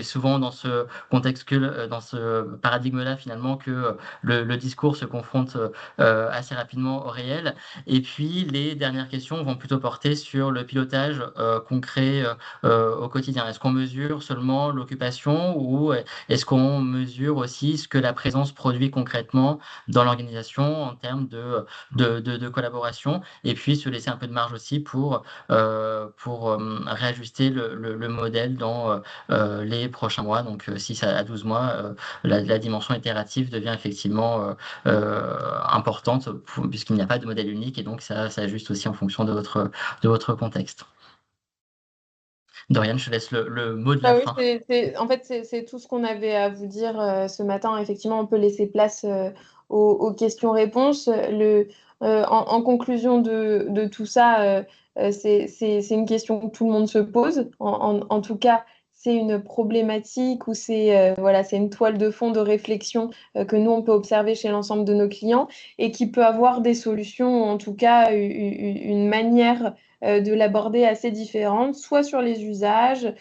souvent dans ce contexte dans ce paradigme-là finalement que le discours se confronte assez rapidement au réel. Et puis les dernières questions vont plutôt porter sur le pilotage concret au quotidien. Est-ce qu'on mesure seulement l'occupation, ou est-ce qu'on mesure aussi ce que la présence produit concrètement dans l'organisation en termes de collaboration, et puis se laisser un peu de marge aussi pour réajuster le modèle dans les prochains mois. Donc 6 à 12 mois, la dimension itérative devient effectivement importante, puisqu'il n'y a pas de modèle unique, et donc ça s'ajuste aussi en fonction de votre contexte. Dorian, je te laisse le mot de la Ah oui, fin. en fait, c'est tout ce qu'on avait à vous dire ce matin. Effectivement, on peut laisser place aux questions-réponses. En conclusion de tout ça, c'est une question que tout le monde se pose. En tout cas, c'est une problématique, ou voilà, c'est une toile de fond de réflexion que nous, on peut observer chez l'ensemble de nos clients, et qui peut avoir des solutions, ou en tout cas une manière de l'aborder assez différente, soit sur les usages,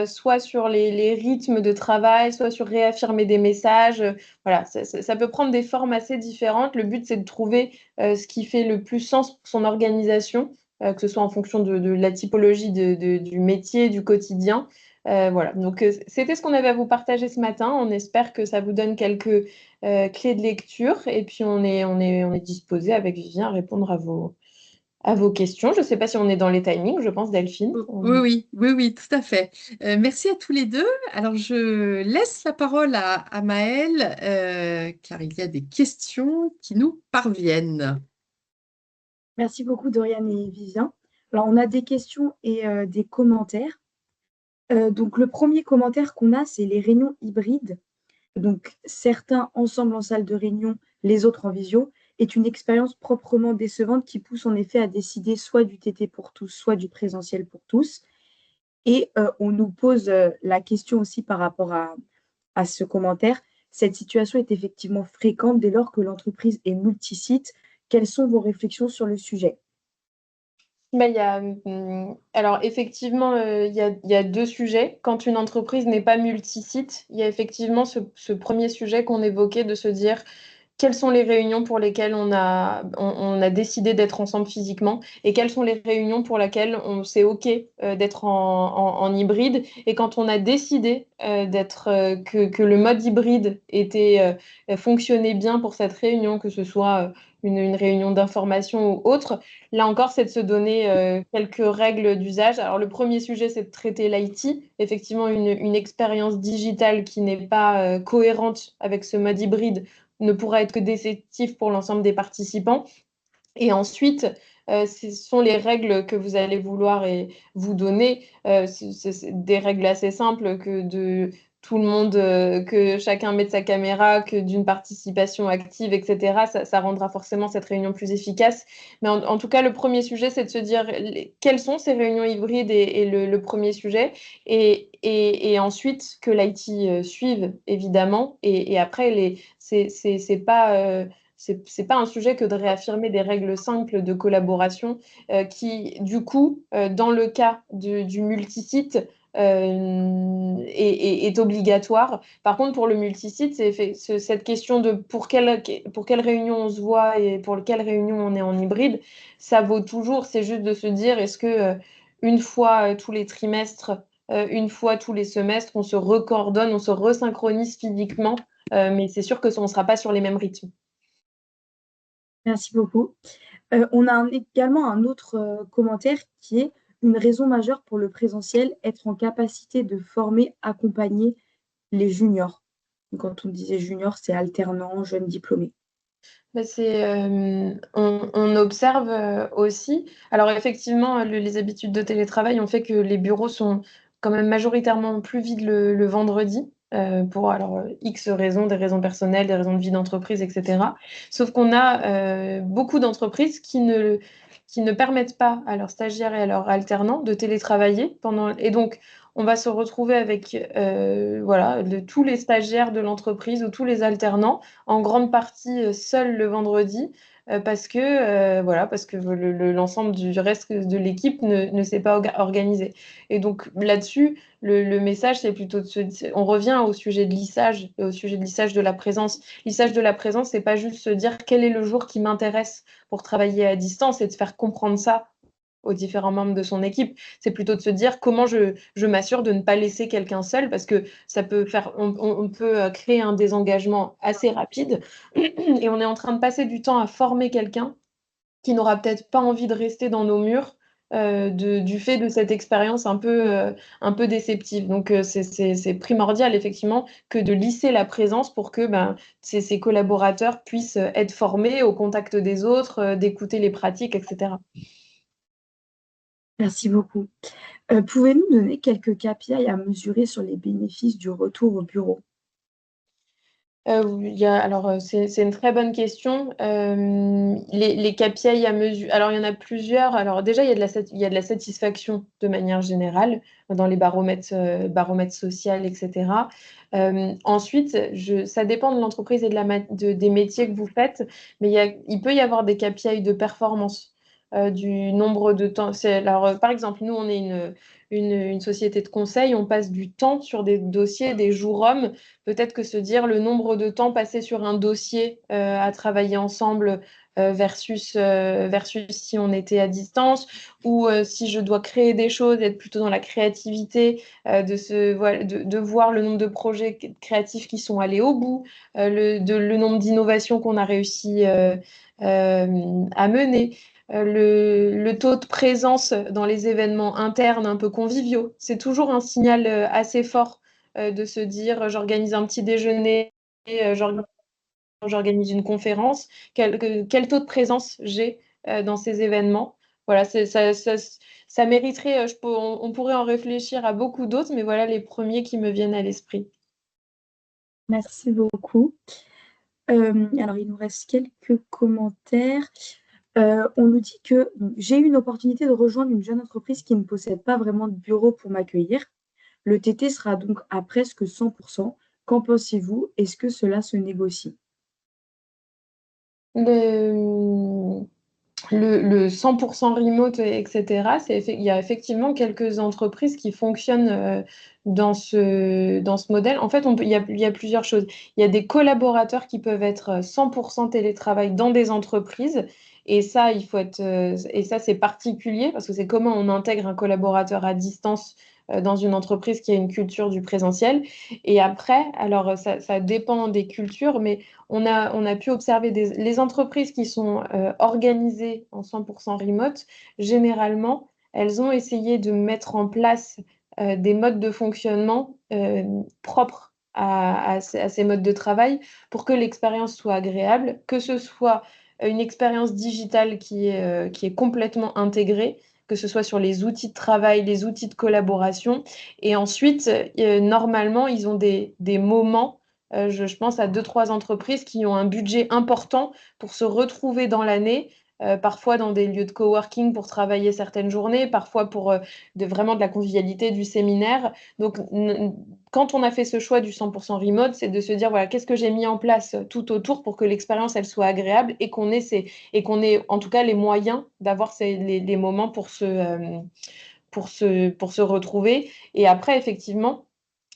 soit sur les rythmes de travail, soit sur réaffirmer des messages. Voilà, ça peut prendre des formes assez différentes. Le but, c'est de trouver ce qui fait le plus sens pour son organisation, que ce soit en fonction de la typologie du métier, du quotidien. Voilà, donc c'était ce qu'on avait à vous partager ce matin. On espère que ça vous donne quelques clés de lecture, et puis on est disposé avec Vivien à répondre à vos questions. Je ne sais pas si on est dans les timings, je pense, Delphine. Oui, tout à fait. Merci à tous les deux. Alors, je laisse la parole à Maëlle, car il y a des questions qui nous parviennent. Merci beaucoup, Dorian et Vivien. Alors, on a des questions et des commentaires. Donc, le premier commentaire qu'on a, c'est les réunions hybrides. Donc, certains ensemble en salle de réunion, les autres en visio, est une expérience proprement décevante qui pousse en effet à décider soit du TT pour tous, soit du présentiel pour tous. Et on nous pose la question aussi par rapport à ce commentaire. Cette situation est effectivement fréquente dès lors que l'entreprise est multisite. Quelles sont vos réflexions sur le sujet? Alors effectivement, il y a deux sujets. Quand une entreprise n'est pas multisite, il y a effectivement ce premier sujet qu'on évoquait de se dire quelles sont les réunions pour lesquelles on a décidé d'être ensemble physiquement et quelles sont les réunions pour lesquelles c'est OK d'être en hybride. Et quand on a décidé que le mode hybride fonctionnait bien pour cette réunion, que ce soit une réunion d'information ou autre, là encore, c'est de se donner quelques règles d'usage. Alors le premier sujet, c'est de traiter l'IT. Effectivement, une expérience digitale qui n'est pas cohérente avec ce mode hybride ne pourra être que déceptif pour l'ensemble des participants. Et ensuite, ce sont les règles que vous allez vouloir vous donner. C'est des règles assez simples que de tout le monde, que chacun mette sa caméra, que d'une participation active, etc. Ça rendra forcément cette réunion plus efficace. Mais en tout cas, le premier sujet, c'est de se dire quelles sont ces réunions hybrides et le premier sujet. Et ensuite, que l'IT suive, évidemment. Et après, c'est pas c'est pas un sujet que de réaffirmer des règles simples de collaboration qui, du coup, dans le cas du multisite, est obligatoire. Par contre, pour le multisite, cette question de pour quelle réunion on se voit et pour quelle réunion on est en hybride, ça vaut toujours. C'est juste de se dire, est-ce que une fois tous les trimestres, une fois tous les semestres, on se recordonne, on se resynchronise physiquement, mais c'est sûr que on ne sera pas sur les mêmes rythmes. Merci beaucoup. On a également un autre commentaire qui est une raison majeure pour le présentiel, être en capacité de former, accompagner les juniors. Donc, quand on disait junior, c'est alternant, jeune diplômé. On observe aussi. Alors effectivement, les habitudes de télétravail ont fait que les bureaux sont quand même majoritairement plus vides le vendredi. Pour X raisons, des raisons personnelles, des raisons de vie d'entreprise, etc. Sauf qu'on a beaucoup d'entreprises qui ne permettent pas à leurs stagiaires et à leurs alternants de télétravailler et donc on va se retrouver avec tous les stagiaires de l'entreprise ou tous les alternants en grande partie seuls le vendredi parce que l'ensemble du reste de l'équipe ne s'est pas organisé. Et donc là-dessus, le message, c'est plutôt on revient au sujet de lissage, au sujet de lissage de la présence. Lissage de la présence, c'est pas juste se dire quel est le jour qui m'intéresse pour travailler à distance et de faire comprendre ça aux différents membres de son équipe. C'est plutôt de se dire comment je m'assure de ne pas laisser quelqu'un seul parce que ça peut on peut créer un désengagement assez rapide et on est en train de passer du temps à former quelqu'un qui n'aura peut-être pas envie de rester dans nos murs du fait de cette expérience un peu déceptive. Donc, c'est primordial, effectivement, que de lisser la présence pour que ces collaborateurs puissent être formés au contact des autres, d'écouter les pratiques, etc. Merci beaucoup. Pouvez-nous donner quelques KPI à mesurer sur les bénéfices du retour au bureau? C'est une très bonne question. Les KPI à mesure, alors il y en a plusieurs. Alors déjà, il y a de la satisfaction de manière générale dans les baromètres sociaux, etc. Ensuite, ça dépend de l'entreprise et des métiers que vous faites, mais il peut y avoir des KPI de performance, du nombre de temps. Par exemple, nous, on est une société de conseil, on passe du temps sur des dossiers, des jours hommes. Peut-être que se dire le nombre de temps passé sur un dossier à travailler ensemble versus si on était à distance ou si je dois créer des choses, être plutôt dans la créativité, de voir le nombre de projets créatifs qui sont allés au bout, le nombre d'innovations qu'on a réussi à mener. Le taux de présence dans les événements internes un peu conviviaux, c'est toujours un signal assez fort de se dire j'organise un petit déjeuner, j'organise une conférence, quel taux de présence j'ai dans ces événements. voilà, ça mériterait, on pourrait en réfléchir à beaucoup d'autres, mais voilà les premiers qui me viennent à l'esprit. Merci beaucoup. Alors, il nous reste quelques commentaires. On nous dit que donc, j'ai eu une opportunité de rejoindre une jeune entreprise qui ne possède pas vraiment de bureau pour m'accueillir. Le TT sera donc à presque 100%. Qu'en pensez-vous? Est-ce que cela se négocie? Le, le 100% remote, etc., il y a effectivement quelques entreprises qui fonctionnent dans ce modèle. En fait, il y a plusieurs choses. Il y a des collaborateurs qui peuvent être 100% télétravail dans des entreprises. Et ça, et ça, c'est particulier parce que c'est comment on intègre un collaborateur à distance dans une entreprise qui a une culture du présentiel. Et après, alors ça dépend des cultures, mais on a pu observer les entreprises qui sont organisées en 100% remote, généralement, elles ont essayé de mettre en place des modes de fonctionnement propres à ces modes de travail pour que l'expérience soit agréable, que ce soit une expérience digitale qui est complètement intégrée, que ce soit sur les outils de travail, les outils de collaboration. Et ensuite, normalement, ils ont des moments je pense à deux, trois entreprises qui ont un budget important pour se retrouver dans l'année, parfois dans des lieux de coworking pour travailler certaines journées, parfois pour vraiment de la convivialité, du séminaire. Donc, quand on a fait ce choix du 100% remote, c'est de se dire, voilà, qu'est-ce que j'ai mis en place tout autour pour que l'expérience, elle soit agréable et et qu'on ait en tout cas les moyens d'avoir les moments pour se retrouver. Et après, effectivement,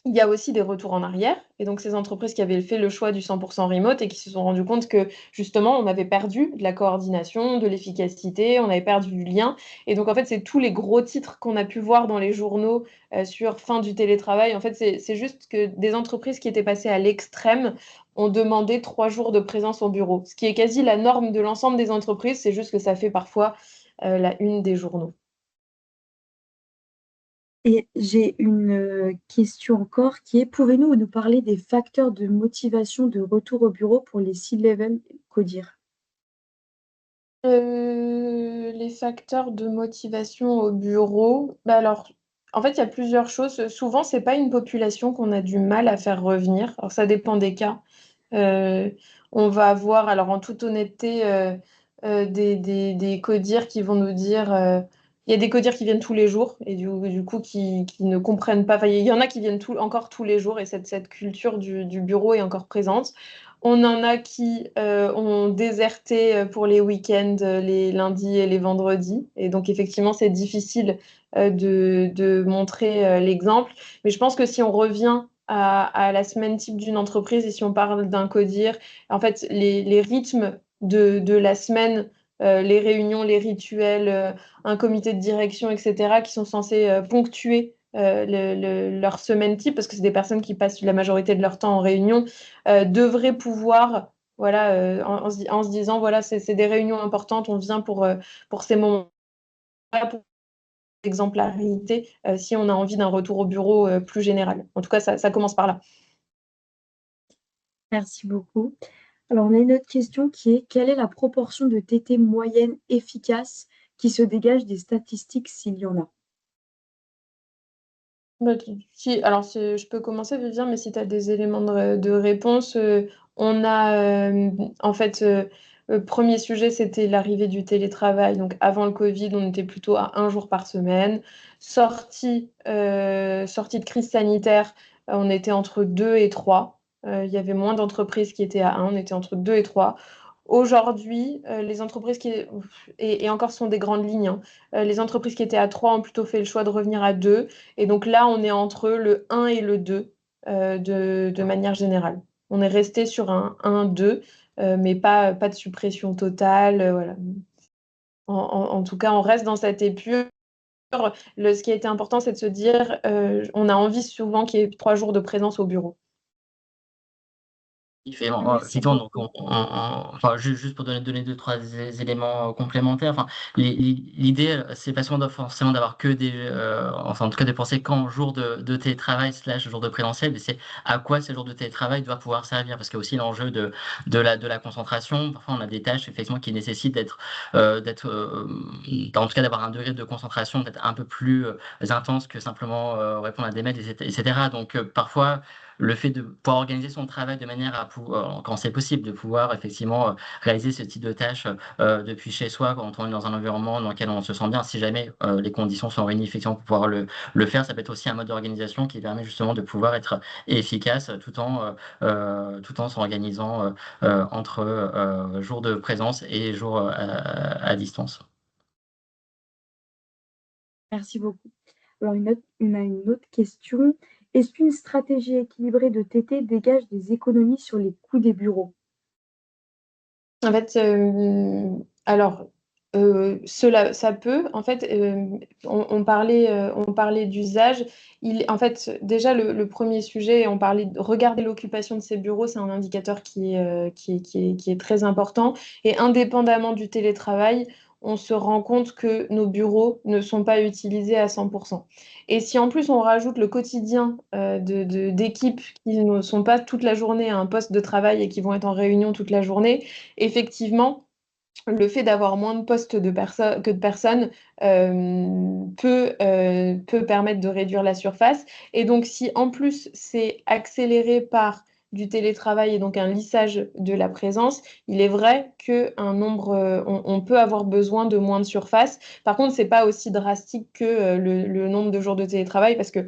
il y a aussi des retours en arrière. Et donc, ces entreprises qui avaient fait le choix du 100% remote et qui se sont rendues compte que, justement, on avait perdu de la coordination, de l'efficacité, on avait perdu du lien. Et donc, en fait, c'est tous les gros titres qu'on a pu voir dans les journaux sur fin du télétravail. En fait, c'est juste que des entreprises qui étaient passées à l'extrême ont demandé 3 jours de présence au bureau, ce qui est quasi la norme de l'ensemble des entreprises. C'est juste que ça fait parfois la une des journaux. Et j'ai une question encore qui est, pouvez-vous nous parler des facteurs de motivation de retour au bureau pour les C-level codir? Les facteurs de motivation au bureau, bah alors, en fait, il y a plusieurs choses. Souvent, c'est pas une population qu'on a du mal à faire revenir. Alors, ça dépend des cas. Euh, on va avoir, alors en toute honnêteté, des codires qui vont nous dire, il y a des codires qui viennent tous les jours et du coup qui ne comprennent pas. Enfin, il y en a qui viennent encore tous les jours et cette culture du bureau est encore présente. On en a qui ont déserté pour les week-ends, les lundis et les vendredis. Et donc, effectivement, c'est difficile de montrer l'exemple. Mais je pense que si on revient à la semaine type d'une entreprise et si on parle d'un codir, en fait, les rythmes de la semaine, les réunions, les rituels, un comité de direction, etc., qui sont censés ponctuer leur semaine type, parce que c'est des personnes qui passent la majorité de leur temps en réunion, devraient pouvoir, voilà, en se disant, voilà, c'est des réunions importantes, on vient pour ces moments-là, pour l'exemplarité, si on a envie d'un retour au bureau plus général. En tout cas, ça commence par là. Merci beaucoup. Alors, on a une autre question qui est, quelle est la proportion de TT moyenne efficace qui se dégage des statistiques s'il y en a? Bah, alors, je peux commencer, Vivien, mais si tu as des éléments de réponse, on a en fait le premier sujet, c'était l'arrivée du télétravail. Donc, avant le Covid, on était plutôt à 1 jour par semaine. Sortie de crise sanitaire, on était entre 2 et 3. Il y avait moins d'entreprises qui étaient à 1, on était entre 2 et 3. Aujourd'hui, les entreprises et encore ce sont des grandes lignes, hein, les entreprises qui étaient à 3 ont plutôt fait le choix de revenir à 2. Et donc là, on est entre le 1 et le 2 de manière générale. On est resté sur un 1-2, mais pas de suppression totale. Voilà. En tout cas, on reste dans cette épure. Ce qui a été important, c'est de se dire, on a envie souvent qu'il y ait 3 jours de présence au bureau. Effectivement, donc enfin, juste pour donner deux, trois éléments complémentaires. Enfin, l'idée, c'est pas forcément d'avoir que enfin, en tout cas, de penser qu'en jour de télétravail / jour de présentiel, mais c'est à quoi ces jours de télétravail doivent pouvoir servir, parce qu'il y a aussi l'enjeu de la concentration. Parfois, on a des tâches effectivement qui nécessitent en tout cas, d'avoir un degré de concentration peut-être un peu plus intense que simplement répondre à des mails, etc. Donc, parfois, le fait de pouvoir organiser son travail de manière à pouvoir, quand c'est possible, de pouvoir effectivement réaliser ce type de tâches depuis chez soi, quand on est dans un environnement dans lequel on se sent bien, si jamais les conditions sont réunies effectivement pour pouvoir le faire, ça peut être aussi un mode d'organisation qui permet justement de pouvoir être efficace tout en s'organisant entre jours de présence et jours à distance. Merci beaucoup. Alors on a une autre question. Est-ce qu'une stratégie équilibrée de TT dégage des économies sur les coûts des bureaux? En fait, alors, cela ça peut. En fait, on parlait d'usage. En fait, déjà le 1er sujet, on parlait de regarder l'occupation de ces bureaux, c'est un indicateur qui est très important et indépendamment du télétravail, on se rend compte que nos bureaux ne sont pas utilisés à 100 et si en plus on rajoute le quotidien, d'équipes qui ne sont pas toute la journée à un poste de travail et qui vont être en réunion toute la journée, effectivement, le fait d'avoir moins de postes que de personnes peut permettre de réduire la surface. Et donc, si en plus c'est accéléré par du télétravail et donc un lissage de la présence, il est vrai on peut avoir besoin de moins de surface. Par contre, c'est pas aussi drastique que le nombre de jours de télétravail parce que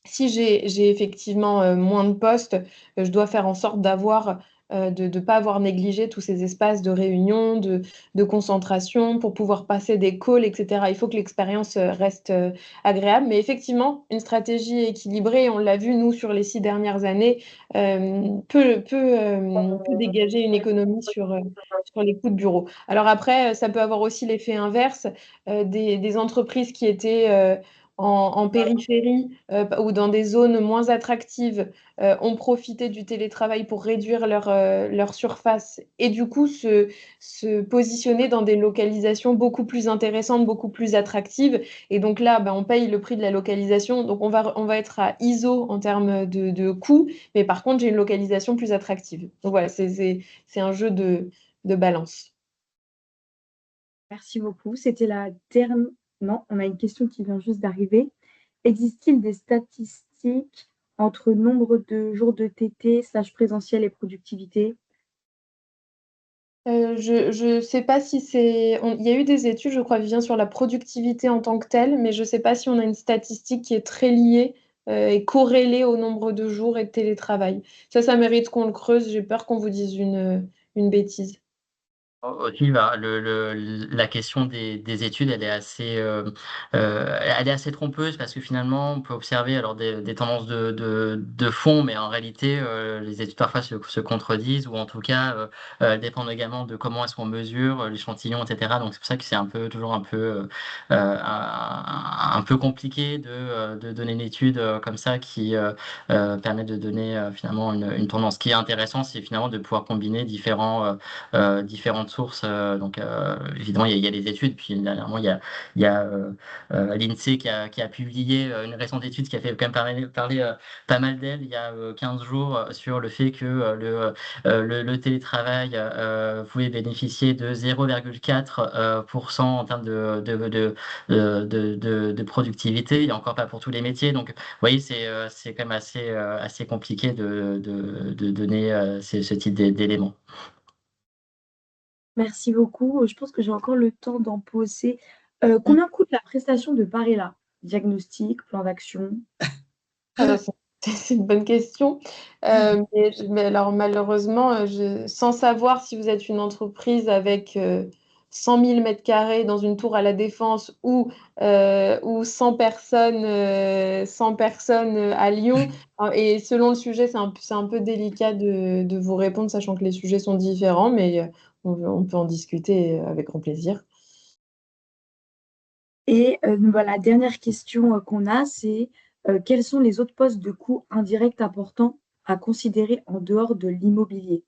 si j'ai effectivement moins de postes, je dois faire en sorte de pas avoir négligé tous ces espaces de réunion, de concentration pour pouvoir passer des calls et cetera. Il faut que l'expérience reste agréable. Mais effectivement, une stratégie équilibrée, on l'a vu nous sur les 6 dernières années, peut dégager une économie sur les coûts de bureau. Alors après, ça peut avoir aussi l'effet inverse, des entreprises qui étaient en périphérie ou dans des zones moins attractives ont profité du télétravail pour réduire leur surface et du coup se positionner dans des localisations beaucoup plus intéressantes, beaucoup plus attractives. Et donc là, on paye le prix de la localisation. Donc on va être à ISO en termes de coûts, mais par contre, j'ai une localisation plus attractive. Donc voilà, c'est un jeu de balance. Merci beaucoup. C'était la dernière. Non, on a une question qui vient juste d'arriver. Existe-t-il des statistiques entre nombre de jours de TT / présentiel et productivité? Je sais pas si il y a eu des études, je crois, Vivien, sur la productivité en tant que telle, mais je sais pas si on a une statistique qui est très liée et corrélée au nombre de jours et de télétravail. Ça mérite qu'on le creuse. J'ai peur qu'on vous dise une bêtise. Aussi, bah, la question des études, elle est assez trompeuse parce que finalement, on peut observer alors des tendances de fond, mais en réalité, les études parfois se contredisent ou en tout cas, elles dépendent également de comment est-ce qu'on mesure l'échantillon, etc. Donc c'est pour ça que c'est toujours un peu compliqué de donner une étude comme ça qui permet de donner finalement une tendance. Ce qui est intéressant, c'est finalement de pouvoir combiner différentes sources. Donc, évidemment, il y a les études. Puis, dernièrement, il y a l'INSEE qui a publié une récente étude qui a fait quand même parler pas mal d'elle il y a 15 jours sur le fait que le télétravail pouvait bénéficier de 0,4% en termes de productivité, et encore pas pour tous les métiers. Donc, vous voyez, c'est quand même assez compliqué de donner ce type d'éléments. Merci beaucoup. Je pense que j'ai encore le temps d'en poser. Combien coûte la prestation de Barilla? Diagnostic, plan d'action? Ah, c'est une bonne question. Mais alors malheureusement, sans savoir si vous êtes une entreprise avec 100 000 mètres carrés dans une tour à la Défense ou 100 personnes, 100 personnes à Lyon. Et selon le sujet, c'est un peu délicat de vous répondre, sachant que les sujets sont différents, mais on peut en discuter avec grand plaisir. Et voilà, dernière question qu'on a, c'est quels sont les autres postes de coûts indirects importants à considérer en dehors de l'immobilier?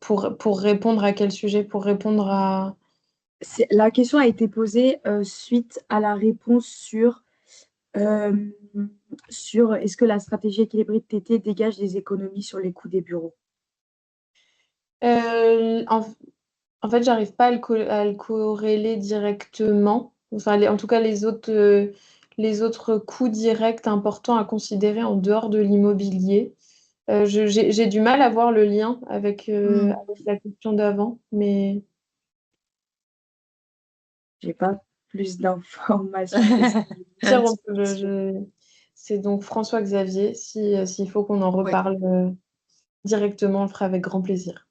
Pour répondre à quel sujet? Pour répondre à... La question a été posée suite à la réponse euh, sur est-ce que la stratégie équilibrée de TT dégage des économies sur les coûts des bureaux? Euh, en, en fait, j'arrive pas à le corréler directement. Enfin, en tout cas, les autres coûts directs importants à considérer en dehors de l'immobilier. J'ai du mal à voir le lien avec la question d'avant, mais J'ai pas plus d'informations que ça. tiens, c'est donc François-Xavier. S'il faut qu'on en Ouais. reparle directement, on le fera avec grand plaisir.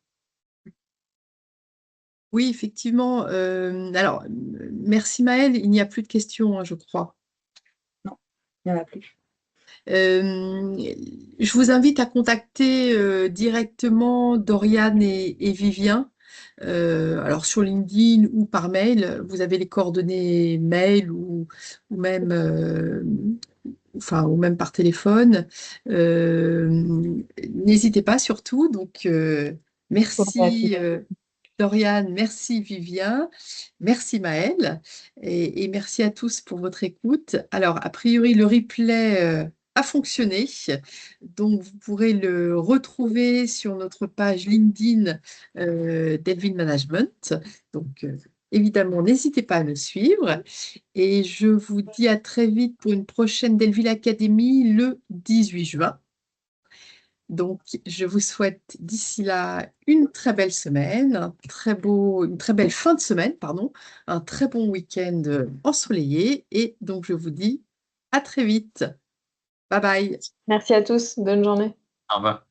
Oui, effectivement. Alors, merci Maëlle. Il n'y a plus de questions, hein, je crois. Non, il n'y en a plus. Je vous invite à contacter directement Doriane et Vivien. Alors sur LinkedIn ou par mail, vous avez les coordonnées mail ou même, ou même par téléphone. N'hésitez pas surtout. Donc, merci Doriane, merci Vivien, merci Maëlle et merci à tous pour votre écoute. Alors, a priori, le replay a fonctionné, donc vous pourrez le retrouver sur notre page LinkedIn Delvin Management. Donc, évidemment, n'hésitez pas à nous suivre et je vous dis à très vite pour une prochaine Delville Academy le 18 juin. Donc, je vous souhaite d'ici là une très belle semaine, une très belle fin de semaine, pardon, un très bon week-end ensoleillé. Et donc, je vous dis à très vite. Bye bye. Merci à tous. Bonne journée. Au revoir.